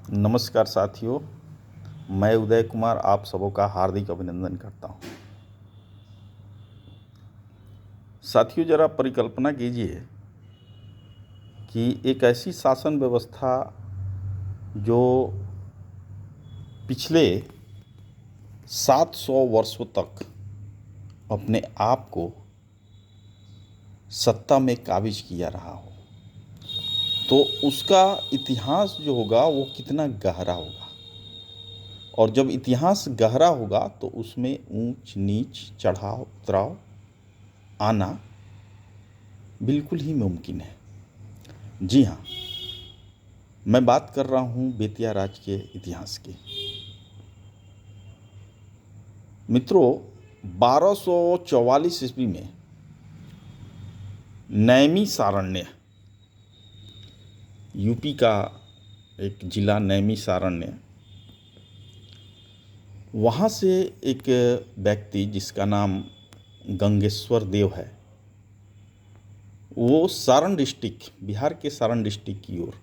नमस्कार साथियों, मैं उदय कुमार आप सबों का हार्दिक अभिनंदन करता हूं। साथियों, ज़रा परिकल्पना कीजिए कि एक ऐसी शासन व्यवस्था जो पिछले 700 वर्षों तक अपने आप को सत्ता में काबिज किया रहा हो, तो उसका इतिहास जो होगा वो कितना गहरा होगा। और जब इतिहास गहरा होगा तो उसमें ऊंच नीच, चढ़ाव उतराव आना बिल्कुल ही मुमकिन है। जी हाँ, मैं बात कर रहा हूँ बेतिया राज के इतिहास की। मित्रों, 1244 ईस्वी में नैमिषारण्य, यूपी का एक जिला नैमिषारण्य, वहाँ से एक व्यक्ति जिसका नाम गंगेश्वर देव है, वो सारण डिस्ट्रिक्ट, बिहार के सारण डिस्ट्रिक्ट की ओर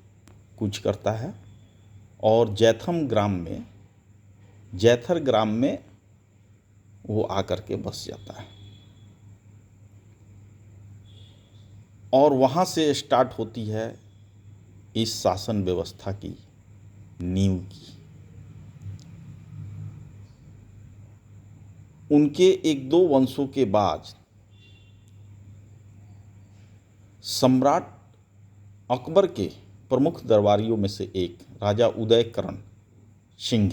कूच करता है और जैथर ग्राम में वो आकर के बस जाता है। और वहाँ से स्टार्ट होती है इस शासन व्यवस्था की नींव की। उनके एक दो वंशों के बाद सम्राट अकबर के प्रमुख दरबारियों में से एक राजा उदयकरण सिंह,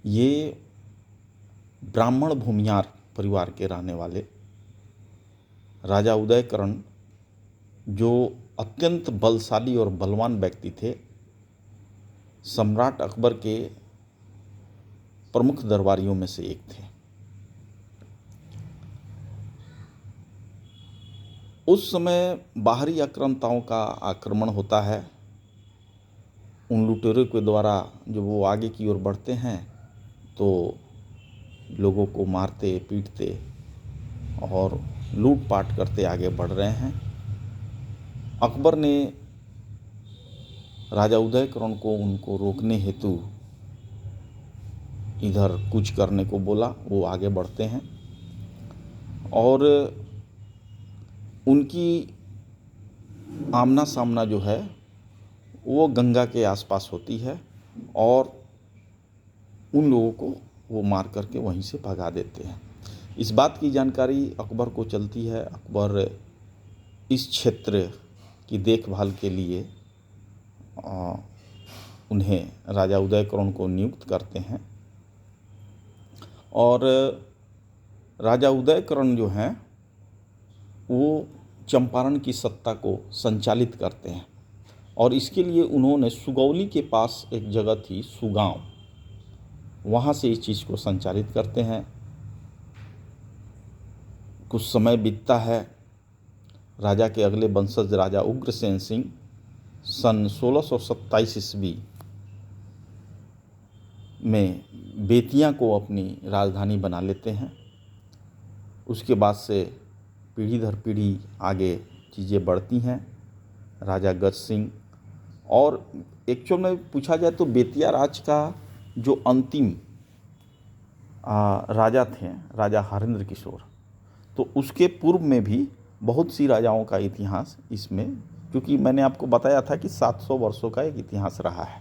ये ब्राह्मण भूमिहार परिवार के रहने वाले राजा उदयकरण, जो अत्यंत बलशाली और बलवान व्यक्ति थे, सम्राट अकबर के प्रमुख दरबारियों में से एक थे। उस समय बाहरी आक्रांताओं का आक्रमण होता है। उन लुटेरों के द्वारा जब वो आगे की ओर बढ़ते हैं तो लोगों को मारते पीटते और लूटपाट करते आगे बढ़ रहे हैं। अकबर ने राजा उदयकरण को उनको रोकने हेतु इधर कूच करने को बोला। वो आगे बढ़ते हैं और उनकी आमना सामना जो है वो गंगा के आसपास होती है और उन लोगों को वो मार करके वहीं से भगा देते हैं। इस बात की जानकारी अकबर को चलती है। अकबर इस क्षेत्र की देखभाल के लिए उन्हें राजा उदयकरण को नियुक्त करते हैं और राजा उदयकरण जो हैं वो चंपारण की सत्ता को संचालित करते हैं। और इसके लिए उन्होंने सुगौली के पास एक जगह थी सुगांव, वहाँ से इस चीज़ को संचालित करते हैं। कुछ समय बीतता है। राजा के अगले वंशज राजा उग्रसेन सिंह सन 1627 ईस्वी में बेतिया को अपनी राजधानी बना लेते हैं। उसके बाद से पीढ़ी दर पीढ़ी आगे चीज़ें बढ़ती हैं। राजा गज सिंह, और एक्चुअल में पूछा जाए तो बेतिया राज का जो अंतिम राजा थे, राजा हरेंद्र किशोर, तो उसके पूर्व में भी बहुत सी राजाओं का इतिहास इसमें, क्योंकि मैंने आपको बताया था कि 700 वर्षों का एक इतिहास रहा है,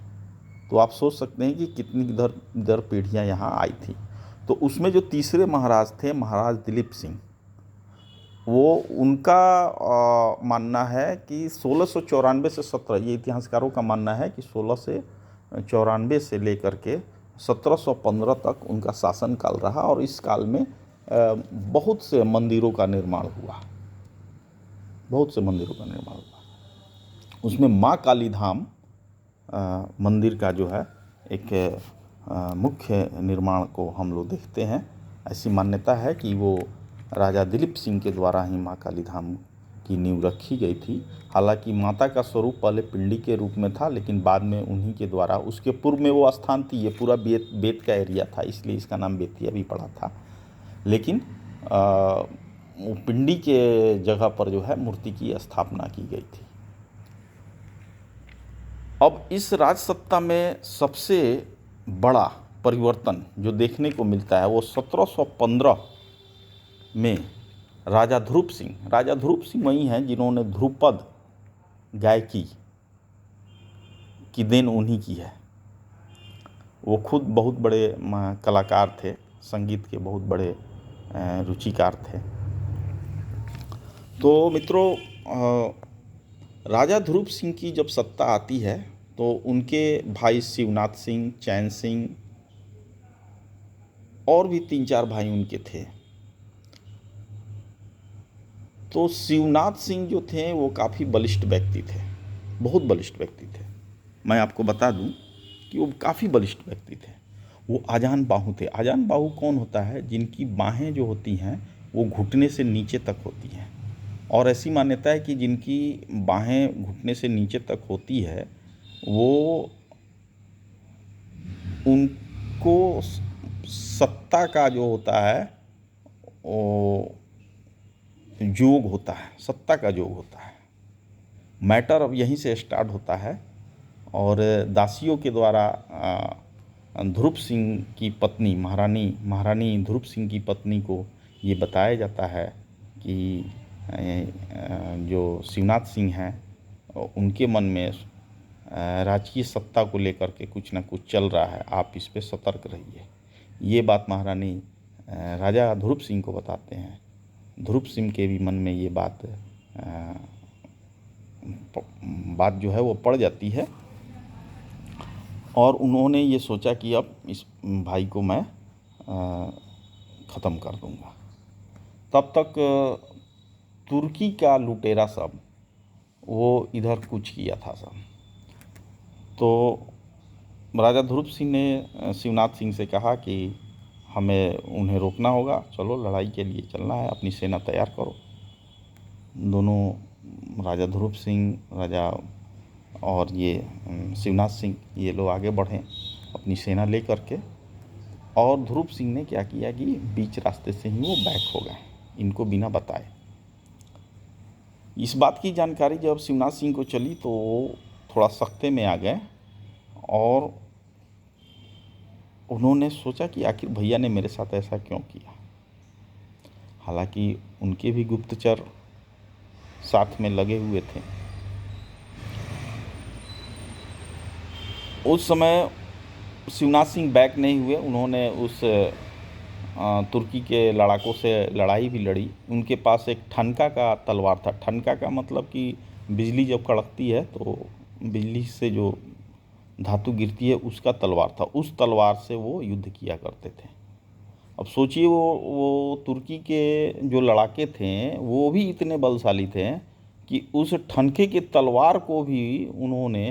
तो आप सोच सकते हैं कि कितनी दर पीढ़ियाँ यहाँ आई थी। तो उसमें जो तीसरे महाराज थे, महाराज दिलीप सिंह, वो उनका मानना है कि 1694 से 17, ये इतिहासकारों का मानना है कि 1694 से लेकर के 1715 तक उनका शासनकाल रहा। और इस काल में बहुत से मंदिरों का निर्माण हुआ, उसमें माँ काली धाम मंदिर का जो है एक मुख्य निर्माण को हम लोग देखते हैं। ऐसी मान्यता है कि वो राजा दिलीप सिंह के द्वारा ही माँ काली धाम की नींव रखी गई थी। हालांकि माता का स्वरूप पहले पिंडी के रूप में था, लेकिन बाद में उन्हीं के द्वारा, उसके पूर्व में वो स्थान थी, ये पूरा बेत का एरिया था, इसलिए इसका नाम बेतिया भी पड़ा था। लेकिन वो पिंडी के जगह पर जो है मूर्ति की स्थापना की गई थी। अब इस राजसत्ता में सबसे बड़ा परिवर्तन जो देखने को मिलता है वो 1715 में राजा ध्रुव सिंह वही हैं जिन्होंने ध्रुपद गायकी की देन उन्हीं की है। वो खुद बहुत बड़े कलाकार थे, संगीत के बहुत बड़े रुचिकार थे। तो मित्रों, राजा ध्रुव सिंह की जब सत्ता आती है तो उनके भाई शिवनाथ सिंह, चैन सिंह और भी 3-4 भाई उनके थे। तो शिवनाथ सिंह जो थे वो काफ़ी बलिष्ठ व्यक्ति थे, बहुत बलिष्ठ व्यक्ति थे। मैं आपको बता दूं कि वो काफ़ी बलिष्ठ व्यक्ति थे। वो आजान बाहु थे। आजान बाहु कौन होता है? जिनकी बाहें जो होती हैं वो घुटने से नीचे तक होती हैं। और ऐसी मान्यता है कि जिनकी बाहें घुटने से नीचे तक होती है वो उनको सत्ता का जो होता है वो योग होता है, सत्ता का योग होता है। मैटर अब यहीं से स्टार्ट होता है। और दासियों के द्वारा ध्रुव सिंह की पत्नी महारानी ध्रुव सिंह की पत्नी को ये बताया जाता है कि जो शिवनाथ सिंह हैं उनके मन में राजकीय सत्ता को लेकर के कुछ ना कुछ चल रहा है, आप इस पे सतर्क रहिए। ये बात महारानी राजा ध्रुव सिंह को बताते हैं। ध्रुव सिंह के भी मन में ये बात जो है वो पड़ जाती है और उन्होंने ये सोचा कि अब इस भाई को मैं ख़त्म कर दूंगा। तब तक तुर्की का लुटेरा सब वो इधर कूच किया था सब। तो राजा ध्रुव सिंह ने शिवनाथ सिंह से कहा कि हमें उन्हें रोकना होगा, चलो लड़ाई के लिए चलना है, अपनी सेना तैयार करो। दोनों राजा ध्रुव सिंह और ये शिवनाथ सिंह ये लोग आगे बढ़े अपनी सेना ले करके। और ध्रुव सिंह ने क्या किया कि बीच रास्ते से ही वो बैक हो गए, इनको बिना बताए। इस बात की जानकारी जब शिवनाथ सिंह को चली तो वो थोड़ा सख्ते में आ गए और उन्होंने सोचा कि आखिर भैया ने मेरे साथ ऐसा क्यों किया। हालांकि उनके भी गुप्तचर साथ में लगे हुए थे। उस समय शिवनाथ सिंह बैक नहीं हुए, उन्होंने उस तुर्की के लड़ाकों से लड़ाई भी लड़ी। उनके पास एक ठनका का तलवार था। ठनका का मतलब कि बिजली जब कड़कती है तो बिजली से जो धातु गिरती है उसका तलवार था। उस तलवार से वो युद्ध किया करते थे। अब सोचिए वो तुर्की के जो लड़ाके थे वो भी इतने बलशाली थे कि उस ठनके के तलवार को भी उन्होंने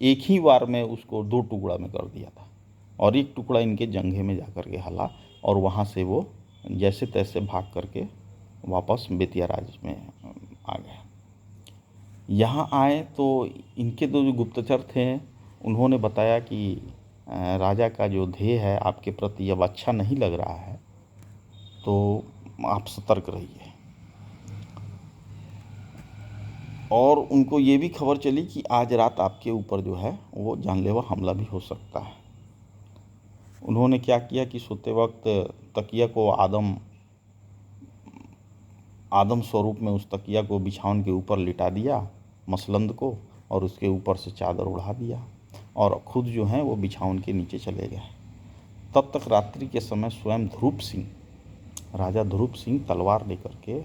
एक ही बार में उसको 2 टुकड़ा में कर दिया था और एक टुकड़ा इनके जंघे में जाकर के हला और वहाँ से वो जैसे तैसे भाग करके वापस बेतिया राज में आ गए। यहाँ आए तो इनके दो जो गुप्तचर थे उन्होंने बताया कि राजा का जो ध्येय है आपके प्रति अब अच्छा नहीं लग रहा है, तो आप सतर्क रहिए। और उनको ये भी खबर चली कि आज रात आपके ऊपर जो है वो जानलेवा हमला भी हो सकता है। उन्होंने क्या किया कि सोते वक्त तकिया को आदम स्वरूप में उस तकिया को बिछावन के ऊपर लिटा दिया, मसलंद को, और उसके ऊपर से चादर उड़ा दिया और खुद जो है वो बिछावन के नीचे चले गए। तब तक रात्रि के समय स्वयं राजा ध्रुव सिंह तलवार लेकर के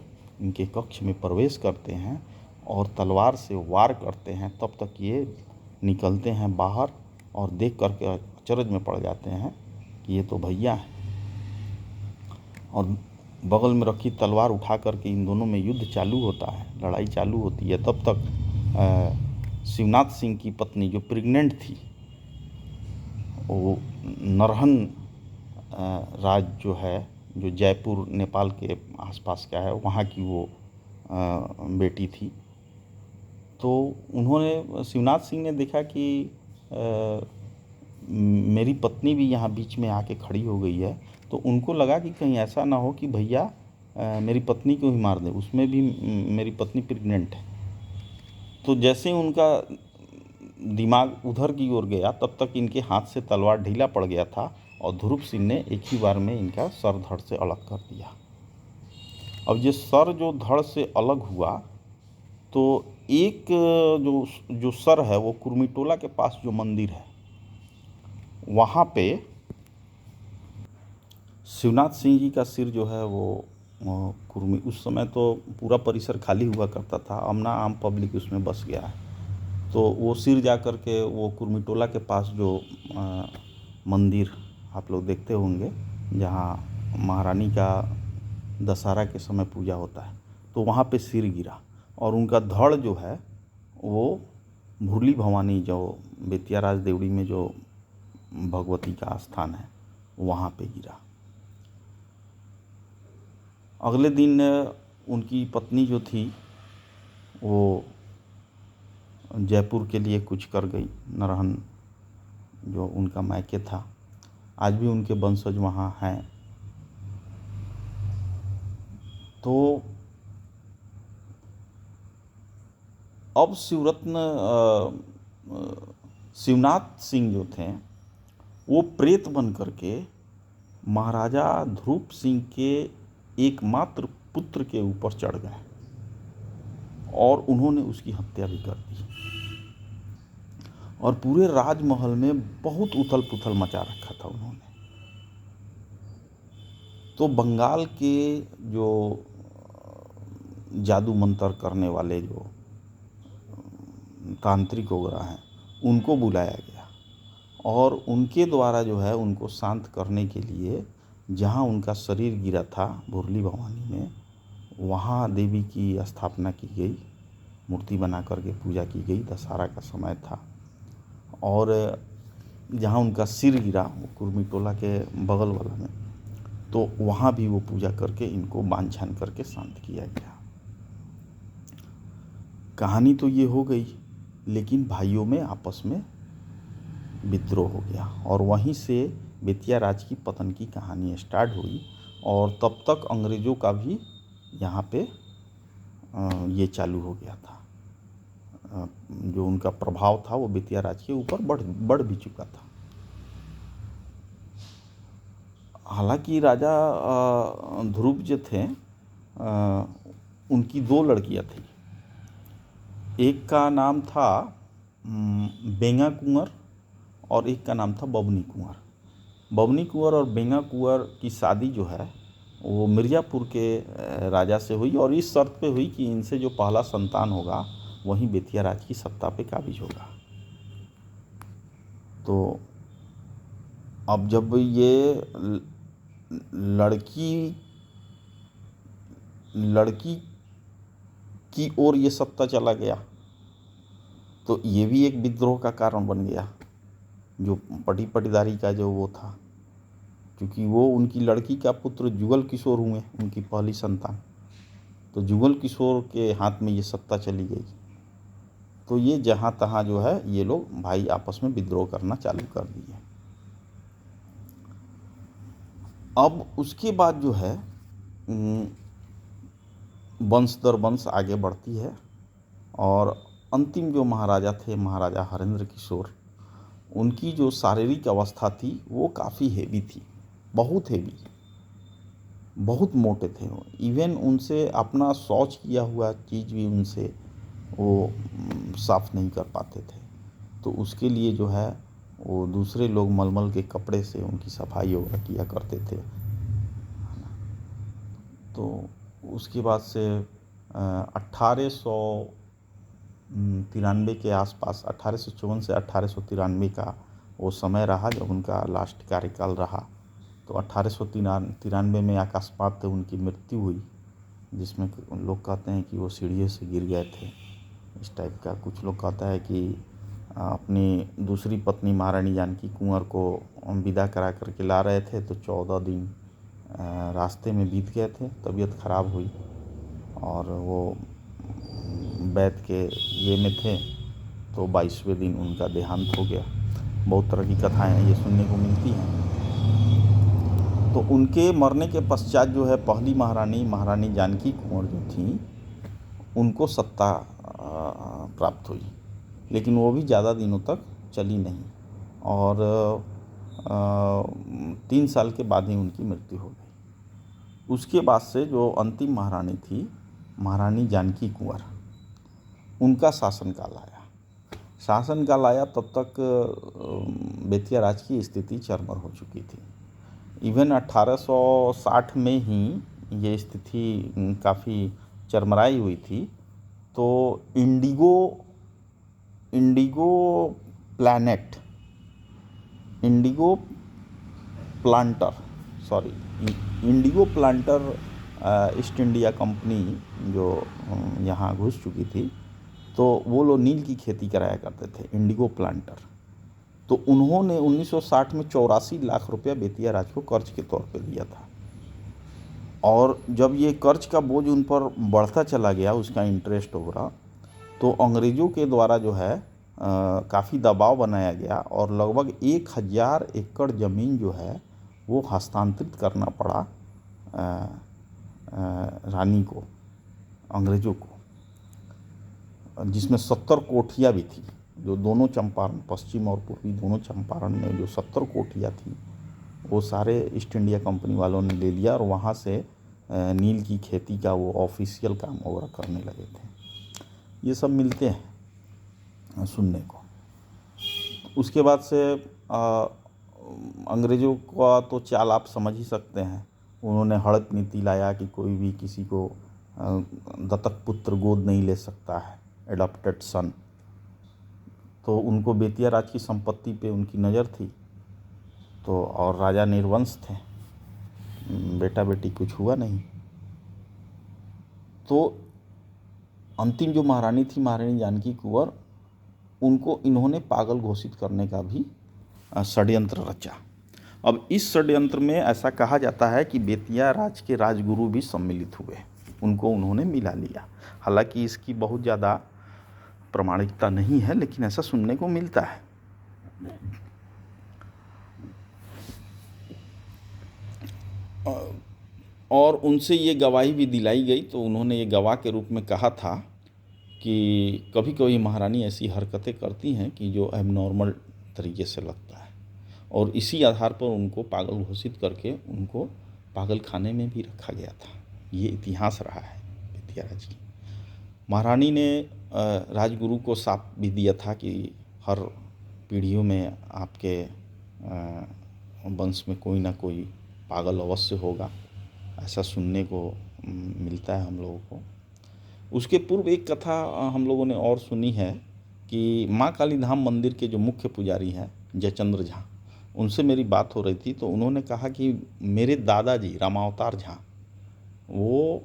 इनके कक्ष में प्रवेश करते हैं और तलवार से वार करते हैं। तब तक ये निकलते हैं बाहर और देख करके अचरज में पड़ जाते हैं कि ये तो भैया है। और बगल में रखी तलवार उठा करके इन दोनों में युद्ध चालू होता है, लड़ाई चालू होती है। तब तक शिवनाथ सिंह की पत्नी जो प्रेग्नेंट थी वो नरहन राज जो है, जो जयपुर नेपाल के आसपास का है, वहाँ की वो बेटी थी। तो उन्होंने शिवनाथ सिंह ने देखा कि मेरी पत्नी भी यहाँ बीच में आके खड़ी हो गई है, तो उनको लगा कि कहीं ऐसा ना हो कि भैया मेरी पत्नी को ही मार दे, उसमें भी मेरी पत्नी प्रेग्नेंट है। तो जैसे ही उनका दिमाग उधर की ओर गया तब तक इनके हाथ से तलवार ढीला पड़ गया था और ध्रुव सिंह ने एक ही बार में इनका सर धड़ से अलग कर दिया। अब ये सर जो धड़ से अलग हुआ तो एक जो जो सर है वो कुर्मिटोला के पास जो मंदिर है वहाँ पे शिवनाथ सिंह जी का सिर जो है वो कुर्मी, उस समय तो पूरा परिसर खाली हुआ करता था, अब ना आम पब्लिक उसमें बस गया है, तो वो सिर जा कर के वो कुर्मिटोला के पास जो मंदिर आप लोग देखते होंगे जहाँ महारानी का दशहरा के समय पूजा होता है, तो वहाँ पे सिर गिरा और उनका धड़ जो है वो भुरली भवानी जो बेतिया राज देवड़ी में जो भगवती का स्थान है वहाँ पे गिरा। अगले दिन उनकी पत्नी जो थी वो जयपुर के लिए कुछ कर गई, नरहन जो उनका मायके था, आज भी उनके वंशज वहाँ हैं। तो अब शिवनाथ सिंह जो थे वो प्रेत बन करके महाराजा ध्रुव सिंह के एकमात्र पुत्र के ऊपर चढ़ गए और उन्होंने उसकी हत्या भी कर दी और पूरे राजमहल में बहुत उथल पुथल मचा रखा था उन्होंने। तो बंगाल के जो जादू मंत्र करने वाले जो तांत्रिक वगैरह हैं उनको बुलाया गया और उनके द्वारा जो है उनको शांत करने के लिए जहाँ उनका शरीर गिरा था भुरली भवानी में, वहाँ देवी की स्थापना की गई, मूर्ति बना करके पूजा की गई। दशहरा का समय था और जहाँ उनका सिर गिरा वो कुर्मिटोला के बगल वाला में, तो वहाँ भी वो पूजा करके इनको बांध छान करके शांत किया गया। कहानी तो ये हो गई, लेकिन भाइयों में आपस में विद्रोह हो गया और वहीं से बेतिया राज की पतन की कहानी स्टार्ट हुई और तब तक अंग्रेज़ों का भी यहाँ पे ये चालू हो गया था। जो उनका प्रभाव था वो बेतिया राज के ऊपर बढ़ भी चुका था। हालांकि राजा ध्रुव जो थे उनकी 2 लड़कियां थी, एक का नाम था बेंगा कुंवर और एक का नाम था बबनी कुंवर। बबनी कुंवर और बेंगा कुंवर की शादी जो है वो मिर्ज़ापुर के राजा से हुई और इस शर्त पे हुई कि इनसे जो पहला संतान होगा वही बेतिया राज की सत्ता पे काबिज होगा। तो अब जब ये लड़की की ओर ये सत्ता चला गया तो ये भी एक विद्रोह का कारण बन गया, जो पटीदारी का जो वो था, क्योंकि वो उनकी लड़की का पुत्र जुगल किशोर हुए, उनकी पहली संतान, तो जुगल किशोर के हाथ में ये सत्ता चली गई। तो ये जहाँ तहाँ जो है ये लोग भाई आपस में विद्रोह करना चालू कर दिए। अब उसके बाद जो है वंश दर वंश आगे बढ़ती है और अंतिम जो महाराजा थे महाराजा हरेंद्र किशोर, उनकी जो शारीरिक अवस्था थी वो काफ़ी हेवी थी, बहुत हेवी, बहुत मोटे थे वो। इवन उनसे अपना शौच किया हुआ चीज़ भी उनसे वो साफ़ नहीं कर पाते थे, तो उसके लिए जो है वो दूसरे लोग मलमल के कपड़े से उनकी सफाई वगैरह किया करते थे। तो उसके बाद से 1893 के आसपास, 1854 से 1893 का वो समय रहा जब उनका लास्ट कार्यकाल रहा। तो 1893 में अकस्मात उनकी मृत्यु हुई, जिसमें लोग कहते हैं कि वो सीढ़ियों से गिर गए थे, इस टाइप का। कुछ लोग कहता है कि अपनी दूसरी पत्नी महारानी जानकी कुंवर को विदा करा करके ला रहे थे तो 14 दिन रास्ते में बीत गए थे, तबीयत ख़राब हुई और वो वैद्य के ये में थे तो 22वें दिन उनका देहांत हो गया। बहुत तरह की कथाएं ये सुनने को मिलती हैं। तो उनके मरने के पश्चात जो है पहली महारानी जानकी कुंवर जो थी उनको सत्ता प्राप्त हुई लेकिन वो भी ज़्यादा दिनों तक चली नहीं और 3 साल के बाद ही उनकी मृत्यु हो गई। उसके बाद से जो अंतिम महारानी थी, महारानी जानकी कुंवर, उनका शासनकाल आया। शासनकाल आया तब तक बेतिया राज की स्थिति चरमर हो चुकी थी। इवन 1860 में ही ये स्थिति काफ़ी चरमराई हुई थी। तो Indigo planet, Indigo planter east India company जो यहाँ घुस चुकी थी, तो वो लोग नील की खेती कराया करते थे, इंडिगो प्लांटर। तो उन्होंने 1960 में 84 लाख रुपया बेतिया राज को कर्ज के तौर पे दिया था। और जब ये कर्ज का बोझ उन पर बढ़ता चला गया, उसका इंटरेस्ट हो रहा, तो अंग्रेज़ों के द्वारा जो है काफ़ी दबाव बनाया गया और लगभग 1000 एकड़ ज़मीन जो है वो हस्तांतरित करना पड़ा रानी को, अंग्रेज़ों को, जिसमें 70 कोठियाँ भी थी। जो दोनों चंपारण, पश्चिम और पूर्वी दोनों चंपारण में जो 70 कोठियाँ थी, वो सारे ईस्ट इंडिया कंपनी वालों ने ले लिया और वहाँ से नील की खेती का वो ऑफिशियल काम वगैरह करने लगे थे। ये सब मिलते हैं सुनने को। उसके बाद से अंग्रेज़ों का तो चाल आप समझ ही सकते हैं। उन्होंने हड़प नीति लाया कि कोई भी किसी को दत्तक पुत्र गोद नहीं ले सकता है, एडॉप्टेड सन। तो उनको बेतिया राज की संपत्ति पे उनकी नज़र थी, तो और राजा निर्वंश थे, बेटा बेटी कुछ हुआ नहीं। तो अंतिम जो महारानी थी, महारानी जानकी कुंवर, उनको इन्होंने पागल घोषित करने का भी षड्यंत्र रचा। अब इस षड्यंत्र में ऐसा कहा जाता है कि बेतिया राज के राजगुरु भी सम्मिलित हुए, उनको उन्होंने मिला लिया। हालांकि इसकी बहुत ज़्यादा प्रामाणिकता नहीं है, लेकिन ऐसा सुनने को मिलता है। और उनसे ये गवाही भी दिलाई गई। तो उन्होंने ये गवाह के रूप में कहा था कि कभी कभी महारानी ऐसी हरकतें करती हैं कि जो एबनॉर्मल तरीके से लगता है, और इसी आधार पर उनको पागल घोषित करके उनको पागल खाने में भी रखा गया था। ये इतिहास रहा है बेतिया राज की। महारानी ने राजगुरु को साथ भी दिया था कि हर पीढ़ियों में आपके वंश में कोई ना कोई पागल अवश्य होगा, ऐसा सुनने को मिलता है हम लोगों को। उसके पूर्व एक कथा हम लोगों ने और सुनी है कि माँ काली धाम मंदिर के जो मुख्य पुजारी हैं जयचंद्र झा, उनसे मेरी बात हो रही थी। तो उन्होंने कहा कि मेरे दादाजी रामावतार झा, वो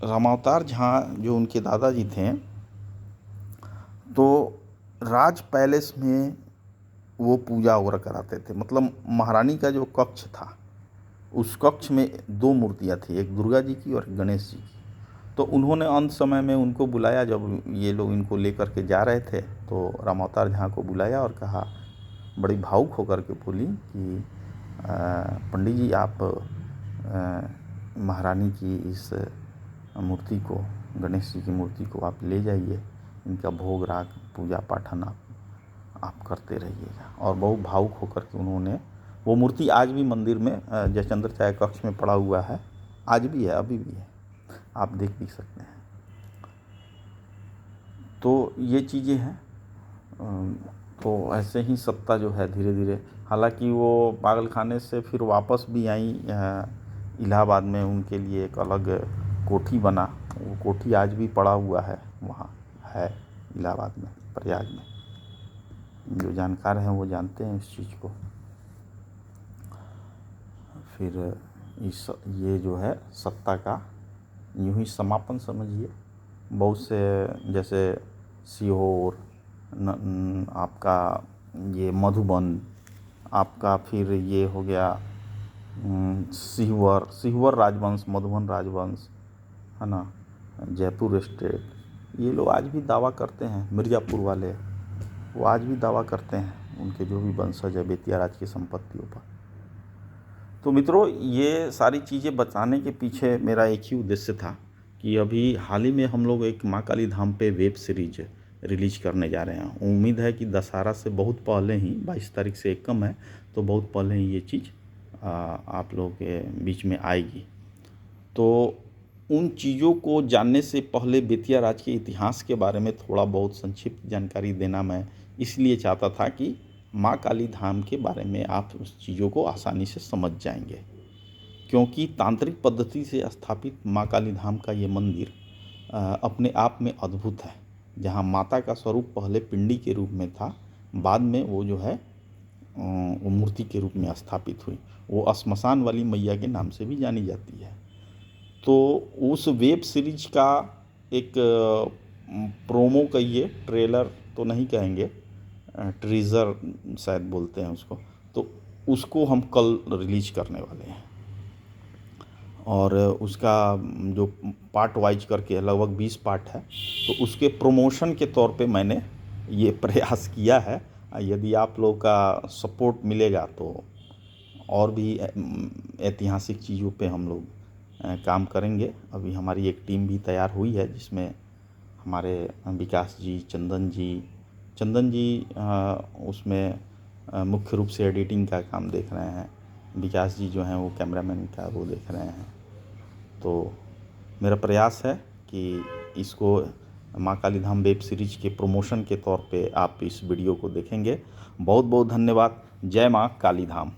रामावतार झा जो उनके दादाजी थे, तो राज पैलेस में वो पूजा वगैरह कराते थे। मतलब महारानी का जो कक्ष था, उस कक्ष में 2 मूर्तियाँ थी, एक दुर्गा जी की और एक गणेश जी की। तो उन्होंने अंत समय में उनको बुलाया, जब ये लोग इनको लेकर के जा रहे थे, तो रामावतार झा को बुलाया और कहा, बड़ी भावुक होकर के बोली कि पंडित जी, आप महारानी की इस मूर्ति को, गणेश जी की मूर्ति को आप ले जाइए, इनका भोग राग पूजा पाठन आप करते रहिएगा। और बहुत भावुक होकर के उन्होंने, वो मूर्ति आज भी मंदिर में जयचंद्र चाय कक्ष में पड़ा हुआ है, आज भी है, अभी भी है, आप देख भी सकते हैं। तो ये चीज़ें हैं। तो ऐसे ही सत्ता जो है धीरे धीरे, हालांकि वो पागल खाने से फिर वापस भी आई इलाहाबाद में, उनके लिए एक अलग कोठी बना। वो कोठी आज भी पड़ा हुआ है, वहाँ है इलाहाबाद में, प्रयाग में। जो जानकार हैं वो जानते हैं इस चीज़ को। फिर ये जो है सत्ता का यूँ ही समापन समझिए। बहुत से, जैसे सीहोर, आपका ये मधुबन, आपका फिर ये हो गया सिहुवर राजवंश, मधुबन राजवंश है ना, जयपुर स्टेट, ये लोग आज भी दावा करते हैं। मिर्ज़ापुर वाले, वो आज भी दावा करते हैं, उनके जो भी वंशज है बेतिया राज की संपत्तियों पर। तो मित्रों, ये सारी चीज़ें बताने के पीछे मेरा एक ही उद्देश्य था कि अभी हाल ही में हम लोग एक माँ काली धाम पे वेब सीरीज रिलीज करने जा रहे हैं। उम्मीद है कि दशहरा से बहुत पहले ही, 22 तारीख से एक कम है, तो बहुत पहले ही ये चीज़ आप लोगों के बीच में आएगी। तो उन चीज़ों को जानने से पहले बेतिया राज के इतिहास के बारे में थोड़ा बहुत संक्षिप्त जानकारी देना मैं इसलिए चाहता था कि माँ काली धाम के बारे में आप उस चीज़ों को आसानी से समझ जाएंगे, क्योंकि तांत्रिक पद्धति से स्थापित माँ काली धाम का ये मंदिर अपने आप में अद्भुत है। जहाँ माता का स्वरूप पहले पिंडी के रूप में था, बाद में वो जो है वो मूर्ति के रूप में स्थापित हुई। वो श्मशान वाली मैया के नाम से भी जानी जाती है। तो उस वेब सीरीज का एक प्रोमो कहिए, ट्रेलर तो नहीं कहेंगे, ट्रीज़र शायद बोलते हैं उसको, तो उसको हम कल रिलीज करने वाले हैं। और उसका जो पार्ट वाइज करके लगभग 20 पार्ट है, तो उसके प्रमोशन के तौर पे मैंने ये प्रयास किया है। यदि आप लोगों का सपोर्ट मिलेगा तो और भी ऐतिहासिक चीज़ों पे हम लोग काम करेंगे। अभी हमारी एक टीम भी तैयार हुई है, जिसमें हमारे विकास जी, चंदन जी उसमें मुख्य रूप से एडिटिंग का काम देख रहे हैं। विकास जी जो हैं वो कैमरामैन का वो देख रहे हैं। तो मेरा प्रयास है कि इसको माँ काली धाम वेब सीरीज के प्रमोशन के तौर पे आप इस वीडियो को देखेंगे। बहुत बहुत धन्यवाद। जय माँ काली धाम।